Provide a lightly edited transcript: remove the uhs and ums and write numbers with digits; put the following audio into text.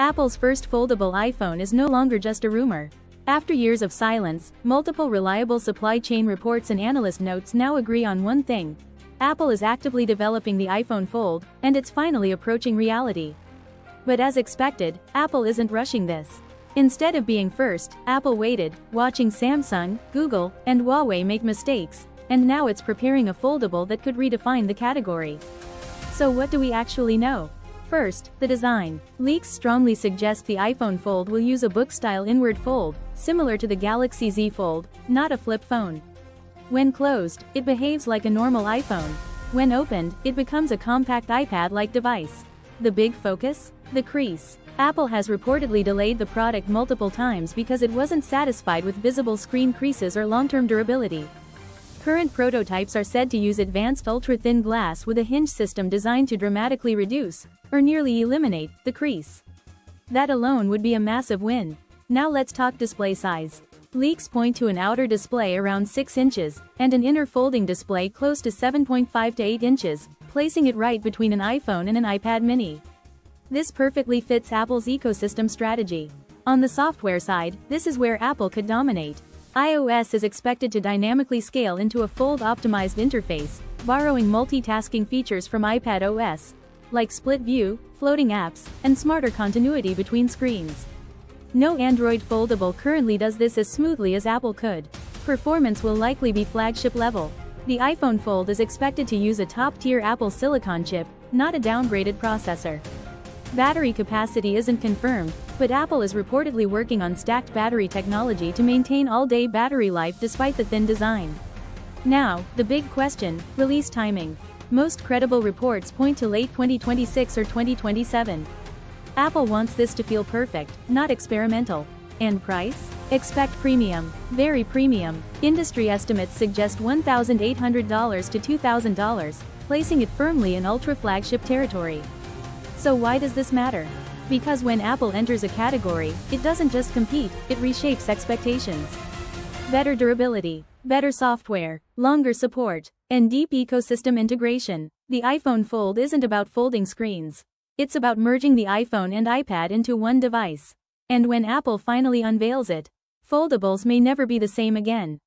Apple's first foldable iPhone is no longer just a rumor. After years of silence, multiple reliable supply chain reports and analyst notes now agree on one thing. Apple is actively developing the iPhone Fold, and it's finally approaching reality. But as expected, Apple isn't rushing this. Instead of being first, Apple waited, watching Samsung, Google, and Huawei make mistakes, and now it's preparing a foldable that could redefine the category. So what do we actually know? First, the design. Leaks strongly suggest the iPhone Fold will use a book-style inward fold, similar to the Galaxy Z Fold, not a flip phone. When closed, it behaves like a normal iPhone. When opened, it becomes a compact iPad-like device. The big focus? The crease. Apple has reportedly delayed the product multiple times because it wasn't satisfied with visible screen creases or long-term durability. Current prototypes are said to use advanced ultra-thin glass with a hinge system designed to dramatically reduce, or nearly eliminate, the crease. That alone would be a massive win. Now let's talk display size. Leaks point to an outer display around 6 inches, and an inner folding display close to 7.5 to 8 inches, placing it right between an iPhone and an iPad mini. This perfectly fits Apple's ecosystem strategy. On the software side, this is where Apple could dominate. iOS is expected to dynamically scale into a fold-optimized interface, borrowing multitasking features from iPad OS, like split view, floating apps, and smarter continuity between screens. No Android foldable currently does this as smoothly as Apple could. Performance will likely be flagship level. The iPhone Fold is expected to use a top-tier Apple Silicon chip, not a downgraded processor. Battery capacity isn't confirmed, but Apple is reportedly working on stacked battery technology to maintain all-day battery life despite the thin design. Now, the big question, release timing. Most credible reports point to late 2026 or 2027. Apple wants this to feel perfect, not experimental. And price? Expect premium, very premium. Industry estimates suggest $1,800 to $2,000, placing it firmly in ultra-flagship territory. So why does this matter? Because when Apple enters a category, it doesn't just compete, it reshapes expectations. Better durability, better software, longer support, and deep ecosystem integration. The iPhone Fold isn't about folding screens. It's about merging the iPhone and iPad into one device. And when Apple finally unveils it, foldables may never be the same again.